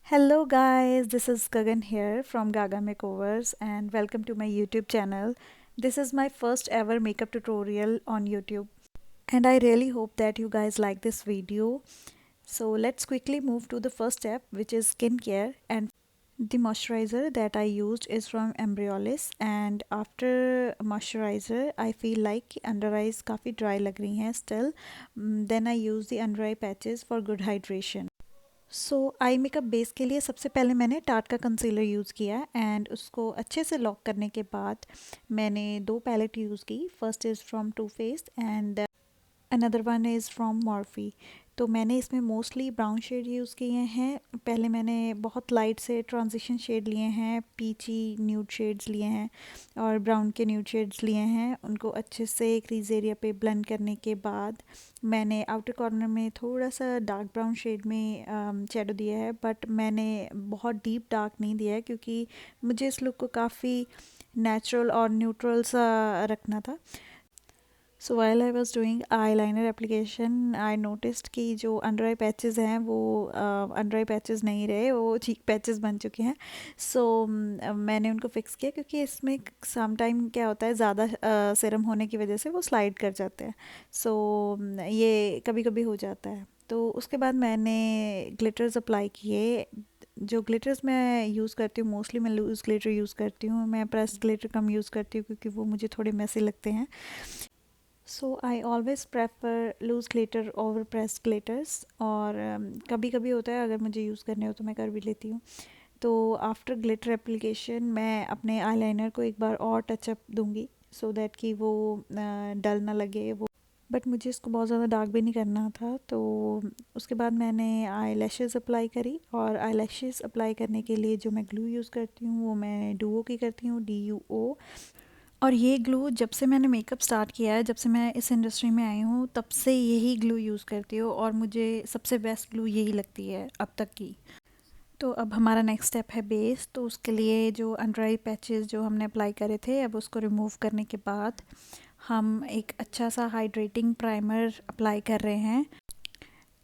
Hello guys, this is Gagan here from Gaga Makeovers and welcome to my YouTube channel. This is my first ever makeup tutorial on YouTube and I really hope that you guys like this video. So let's quickly move to the first step, which is skincare. And the moisturizer that I used is from Embryolisse, and after moisturizer I feel like कि under eyes काफ़ी dry लग रही हैं still. Then I use the under eye patches for good hydration. So eye makeup base के लिए सबसे पहले मैंने टाट का कंसीलर यूज़ किया एंड उसको अच्छे से लॉक करने के बाद मैंने दो पैलेट यूज़ की. First is from Too Faced and another one is from Morphe. तो मैंने इसमें मोस्टली ब्राउन शेड यूज़ किए हैं. पहले मैंने बहुत लाइट से ट्रांजिशन शेड लिए हैं, पीची न्यूड शेड्स लिए हैं और ब्राउन के न्यूड शेड्स लिए हैं. उनको अच्छे से क्रीज एरिया पे ब्लेंड करने के बाद मैंने आउटर कॉर्नर में थोड़ा सा डार्क ब्राउन शेड में शेडो दिया है, बट मैंने बहुत डीप डार्क नहीं दिया है क्योंकि मुझे इस लुक को काफ़ी नेचुरल और न्यूट्रल सा रखना था. So while I was doing eye liner application I noticed कि जो अंडर आई पैचेज़ हैं वो अंडर आई पैचेज़ नहीं रहे, वो चीक पैचेज़ बन चुके हैं. सो मैंने उनको फिक्स किया क्योंकि इसमें सम टाइम क्या होता है, ज़्यादा सीरम होने की वजह से वो स्लाइड कर जाते हैं. सो ये कभी कभी हो जाता है. तो उसके बाद मैंने ग्लिटर्स अप्लाई किए. जो ग्लिटर्स मैं यूज़ करती हूँ मोस्टली मैं लूज़ ग्लिटर यूज़ करती हूँ. मैं प्रेस्ड ग्लिटर कम यूज़ करती हूँ क्योंकि वो मुझे थोड़े मैसी लगते हैं. So I always prefer loose glitter over pressed glitters. और कभी कभी होता है अगर मुझे यूज़ करने हो तो मैं कर भी लेती हूँ. तो आफ्टर ग्लिटर एप्लीकेशन मैं अपने आईलाइनर को एक बार और टचअप दूंगी सो दैट कि वो डल ना लगे वो. बट मुझे इसको बहुत ज़्यादा डार्क भी नहीं करना था. तो उसके बाद मैंने आई लैशेज़ अप्लाई करी और आई लैशेज़ अप्लाई करने के लिए जो मैं ग्लू यूज़ करती हूँ वो मैं डुओ की करती हूँ, DUO. और ये ग्लू जब से मैंने मेकअप स्टार्ट किया है, जब से मैं इस इंडस्ट्री में आई हूँ तब से यही ग्लू यूज़ करती हूँ और मुझे सबसे बेस्ट ग्लू यही लगती है अब तक की. तो अब हमारा नेक्स्ट स्टेप है बेस. तो उसके लिए जो अंडर आई पैचेस जो हमने अप्लाई करे थे, अब उसको रिमूव करने के बाद हम एक अच्छा सा हाइड्रेटिंग प्राइमर अप्लाई कर रहे हैं.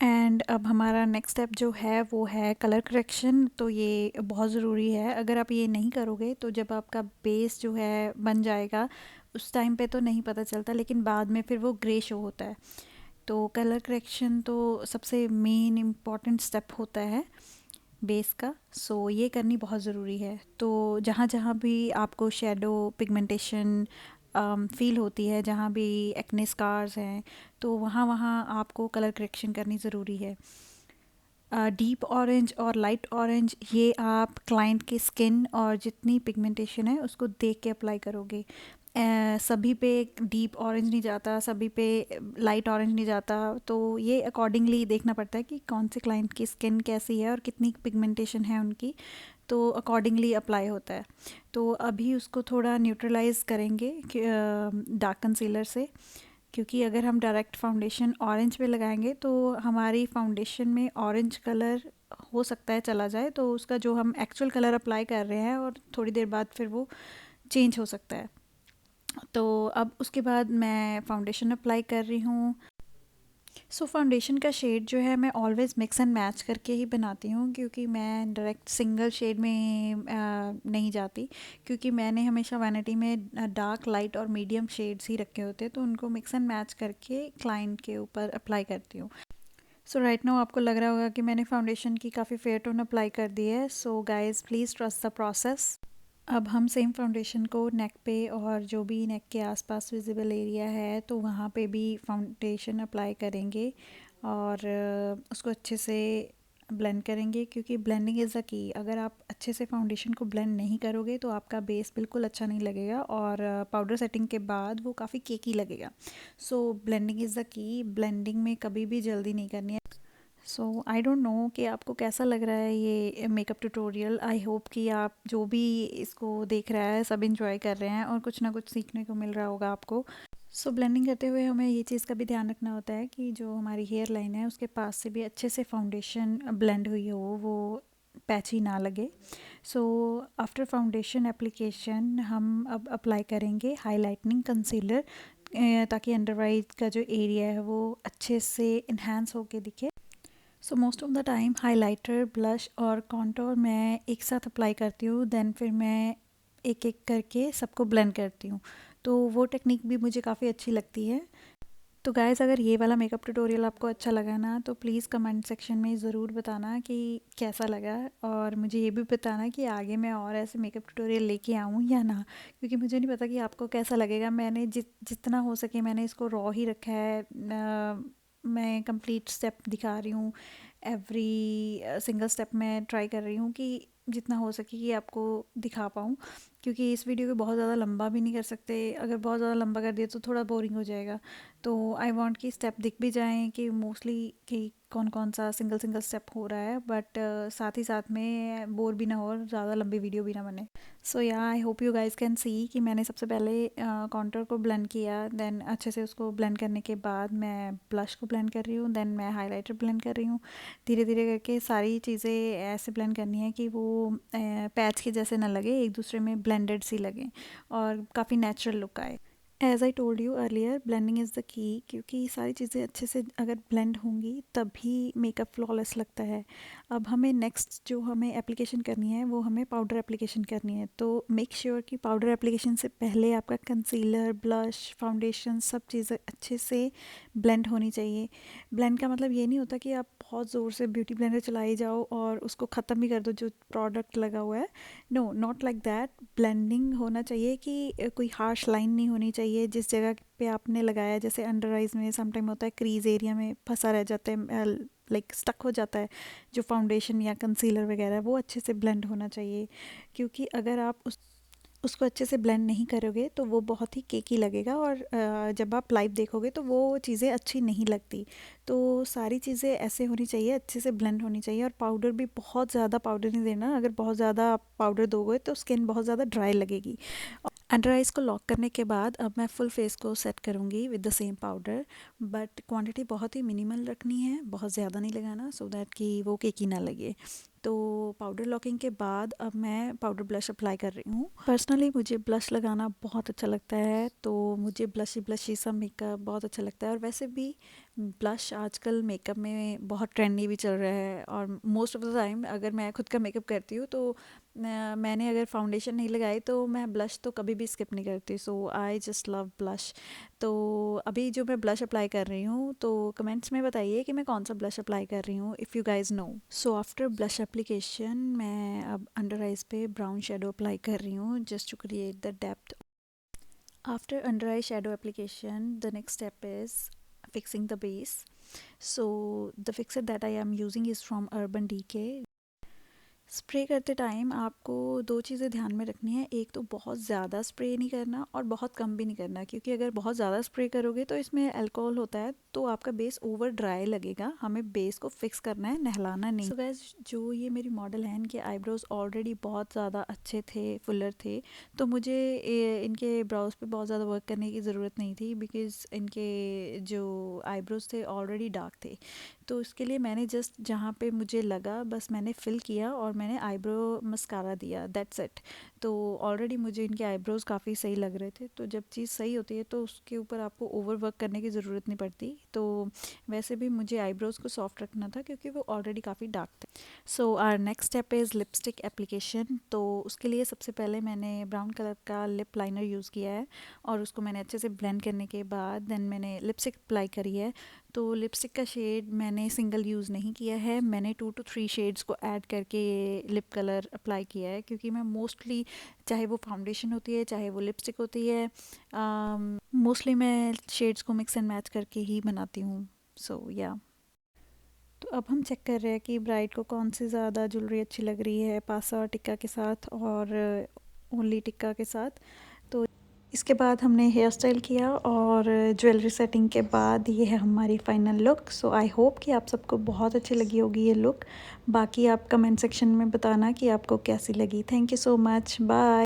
एंड अब हमारा नेक्स्ट स्टेप जो है वो है कलर करेक्शन. तो ये बहुत ज़रूरी है. अगर आप ये नहीं करोगे तो जब आपका बेस जो है बन जाएगा उस टाइम पे तो नहीं पता चलता, लेकिन बाद में फिर वो ग्रे शो होता है. तो कलर करेक्शन तो सबसे मेन इम्पॉर्टेंट स्टेप होता है बेस का. सो ये करनी बहुत ज़रूरी है. तो जहाँ जहाँ भी आपको शेडो पिगमेंटेशन फील होती है, जहाँ भी एक्ने स्कार्स हैं, तो वहाँ वहाँ आपको कलर करेक्शन करनी ज़रूरी है. डीप ऑरेंज और लाइट ऑरेंज ये आप क्लाइंट की स्किन और जितनी पिगमेंटेशन है उसको देख के अप्लाई करोगे. सभी पे डीप ऑरेंज नहीं जाता, सभी पे लाइट ऑरेंज नहीं जाता. तो ये अकॉर्डिंगली देखना पड़ता है कि कौन से क्लाइंट की स्किन कैसी है और कितनी पिगमेंटेशन है उनकी. तो अकॉर्डिंगली अप्लाई होता है. तो अभी उसको थोड़ा न्यूट्रलाइज करेंगे डार्क कंसीलर से, क्योंकि अगर हम डायरेक्ट फाउंडेशन ऑरेंज पे लगाएंगे तो हमारी फाउंडेशन में ऑरेंज कलर हो सकता है चला जाए, तो उसका जो हम एक्चुअल कलर अप्लाई कर रहे हैं और थोड़ी देर बाद फिर वो चेंज हो सकता है. तो अब उसके बाद मैं फाउंडेशन अप्लाई कर रही हूँ. सो फाउंडेशन का शेड जो है मैं ऑलवेज़ मिक्स एंड मैच करके ही बनाती हूँ, क्योंकि मैं डायरेक्ट सिंगल शेड में नहीं जाती. क्योंकि मैंने हमेशा वैनिटी में डार्क लाइट और मीडियम शेड्स ही रखे होते हैं, तो उनको मिक्स एंड मैच करके क्लाइंट के ऊपर अप्लाई करती हूँ. सो राइट नाउ आपको लग रहा होगा कि मैंने फाउंडेशन की काफ़ी फेयर टोन अप्लाई कर दी है. So guys please trust the process. अब हम सेम फाउंडेशन को नेक पे और जो भी नेक के आसपास विजिबल एरिया है तो वहाँ पे भी फाउंडेशन अप्लाई करेंगे और उसको अच्छे से ब्लेंड करेंगे, क्योंकि ब्लेंडिंग इज़ द की. अगर आप अच्छे से फाउंडेशन को ब्लेंड नहीं करोगे तो आपका बेस बिल्कुल अच्छा नहीं लगेगा और पाउडर सेटिंग के बाद वो काफ़ी केकी लगेगा. So blending is the key. Blending में कभी भी जल्दी नहीं करनी है. सो आई डोंट नो कि आपको कैसा लग रहा है ये मेकअप ट्यूटोरियल. आई होप कि आप जो भी इसको देख रहा है सब इंजॉय कर रहे हैं और कुछ ना कुछ सीखने को मिल रहा होगा आपको. सो ब्लेंडिंग करते हुए हमें ये चीज़ का भी ध्यान रखना होता है कि जो हमारी हेयर लाइन है उसके पास से भी अच्छे से फाउंडेशन ब्लेंड हुई हो, वो पैची ना लगे. सो आफ्टर फाउंडेशन एप्लीकेशन हम अब अप्लाई करेंगे हाईलाइटनिंग कंसीलर, ताकि अंडर आई का जो एरिया है वो अच्छे से इन्हांस होके दिखे. So most of the time highlighter, blush और कॉन्टोर मैं एक साथ अप्लाई करती हूँ, देन फिर मैं एक एक करके सबको ब्लेंड करती हूँ। तो वो टेक्निक भी मुझे काफ़ी अच्छी लगती है। तो गाइज़, अगर ये वाला मेकअप ट्यूटोरियल आपको अच्छा लगा ना, तो प्लीज़ कमेंट सेक्शन में ज़रूर बताना कि कैसा लगा, और मुझे ये भी बताना कि आगे मैं और ऐसे मेकअप ट्यूटोरियल लेके आऊँ या ना, क्योंकि मुझे नहीं पता कि आपको कैसा लगेगा। मैंने जितना हो सके मैंने इसको रॉ ही रखा है। मैं कंप्लीट स्टेप दिखा रही हूँ, एवरी सिंगल स्टेप मैं ट्राई कर रही हूँ कि जितना हो सके कि आपको दिखा पाऊँ, क्योंकि इस वीडियो को बहुत ज़्यादा लंबा भी नहीं कर सकते। अगर बहुत ज़्यादा लंबा कर दिया तो थोड़ा बोरिंग हो जाएगा। तो आई वांट कि स्टेप दिख भी जाएं कि मोस्टली कि कौन कौन सा सिंगल सिंगल स्टेप हो रहा है, बट साथ ही साथ में बोर भी ना हो और ज़्यादा लंबी वीडियो भी ना बने। सो या I hope you guys can see कि मैंने सबसे पहले कॉन्टूर को ब्लेंड किया, देन अच्छे से उसको ब्लेंड करने के बाद मैं ब्लश को ब्लेंड कर रही हूँ, देन मैं हाइलाइटर ब्लेंड कर रही हूँ। धीरे धीरे करके सारी चीज़ें ऐसे ब्लेंड करनी है कि वो पैच के जैसे ना लगे, एक दूसरे में ब्लेंडेड सी लगे और काफ़ी नेचुरल लुक आए। As I told you earlier, blending is the की, क्योंकि सारी चीज़ें अच्छे से अगर ब्लेंड होंगी तभी मेकअप फ्लॉलेस लगता है। अब हमें नेक्स्ट जो हमें एप्लीकेशन करनी है वो हमें पाउडर एप्लीकेशन करनी है। तो मेक श्योर कि पाउडर एप्लीकेशन से पहले आपका कंसीलर, ब्लश, फाउंडेशन सब चीज़ें अच्छे से ब्लेंड होनी चाहिए। ब्लेंड का मतलब ये नहीं होता कि आप बहुत ज़ोर से ब्यूटी ब्लेंडर चलाई जाओ और उसको ख़त्म भी कर दो जो प्रोडक्ट लगा हुआ है। No, not like that. Blending होना चाहिए कि कोई हार्श लाइन नहीं होनी चाहिए जिस जगह पे आपने लगाया। जैसे अंडर आइज़ में समटाइम होता है क्रीज एरिया में फंसा रह जाता है, लाइक स्टक हो जाता है जो फाउंडेशन या कंसीलर वगैरह, वो अच्छे से ब्लेंड होना चाहिए। क्योंकि अगर आप उसको अच्छे से ब्लेंड नहीं करोगे तो वो बहुत ही केकी लगेगा, और जब आप लाइव देखोगे तो वो चीज़ें अच्छी नहीं लगती। तो सारी चीज़ें ऐसे होनी चाहिए, अच्छे से ब्लेंड होनी चाहिए। और पाउडर भी बहुत ज़्यादा पाउडर नहीं देना। अगर बहुत ज़्यादा आप पाउडर दोगे तो स्किन बहुत ज़्यादा ड्राई लगेगी। अंडर आइज़ को लॉक करने के बाद अब मैं फुल फेस को सेट करूँगी with the same powder, but quantity बहुत ही मिनिमल रखनी है, बहुत ज़्यादा नहीं लगाना, सो दैट कि वो केकी ना लगे। तो पाउडर लॉकिंग के बाद अब मैं पाउडर ब्लश अप्लाई कर रही हूँ। पर्सनली मुझे ब्लश लगाना बहुत अच्छा लगता है, तो मुझे ब्लशी ब्लशी सा मेकअप बहुत अच्छा लगता है। और वैसे भी ब्लश आजकल मेकअप में बहुत ट्रेंडी भी चल रहा है, और मोस्ट ऑफ द टाइम अगर मैं खुद का मेकअप करती हूँ तो मैंने अगर फाउंडेशन नहीं लगाई तो मैं ब्लश तो कभी भी स्किप नहीं करती। सो आई जस्ट लव ब्लश। तो अभी जो मैं ब्लश अप्लाई कर रही हूँ, तो कमेंट्स में बताइए कि मैं कौन सा ब्लश अप्लाई कर रही हूँ, if you guys know. So after blush application मैं अब अंडर आइज पे ब्राउन शेडो अप्लाई कर रही हूँ, just to create the depth. After under eye shadow application, the next step is fixing the base. So the fixer that I am using is from Urban Decay. Spray करते time आपको दो चीज़ें ध्यान में रखनी है। एक तो बहुत ज़्यादा स्प्रे नहीं करना और बहुत कम भी नहीं करना, क्योंकि अगर बहुत ज़्यादा स्प्रे करोगे तो इसमें अल्कोहल होता है, तो आपका बेस ओवर ड्राई लगेगा। हमें बेस को फिक्स करना है, नहलाना नहीं। सो गाइस, जो ये मेरी मॉडल है इनके आईब्रोज ऑलरेडी बहुत ज़्यादा अच्छे थे, फुलर थे, तो मुझे इनके ब्राउज पे बहुत ज़्यादा वर्क करने की ज़रूरत नहीं थी, बिकॉज़ इनके जो आईब्रोज थे ऑलरेडी डार्क थे। तो इसके लिए मैंने जस्ट जहाँ पे मुझे लगा बस मैंने फिल किया और मैंने आईब्रो मस्कारा दिया, दैट्स इट। तो ऑलरेडी मुझे इनके आईब्रोज़ काफ़ी सही लग रहे थे। तो जब चीज़ सही होती है तो उसके ऊपर आपको ओवर वर्क करने की ज़रूरत नहीं पड़ती। तो वैसे भी मुझे आईब्रोज़ को सॉफ्ट रखना था क्योंकि वो ऑलरेडी काफ़ी डार्क थे। So our next step is lipstick application. तो उसके लिए सबसे पहले मैंने ब्राउन कलर का लिप लाइनर यूज़ किया है, और उसको मैंने अच्छे से ब्लेंड करने के बाद देन मैंने लिपस्टिक अप्लाई करी है। तो लिपस्टिक का शेड मैंने सिंगल यूज़ नहीं किया है, मैंने 2 to 3 शेड्स को ऐड करके ये लिप कलर अप्लाई किया है, क्योंकि मैं मोस्टली, चाहे वो फाउंडेशन होती है चाहे वो लिपस्टिक होती है, मोस्टली मैं शेड्स को मिक्स एंड मैच करके ही बनाती हूँ। सो या तो अब हम चेक कर रहे हैं कि ब्राइड को कौन सी ज़्यादा ज्वेलरी अच्छी लग रही है, पासा और टिक्का के साथ और ओनली टिक्का के साथ। तो इसके बाद हमने हेयर स्टाइल किया और ज्वेलरी सेटिंग के बाद ये है हमारी final look. So I hope कि आप सबको बहुत अच्छी लगी होगी ये लुक। बाकी आप कमेंट सेक्शन में बताना कि आपको कैसी लगी। Thank you so much, bye.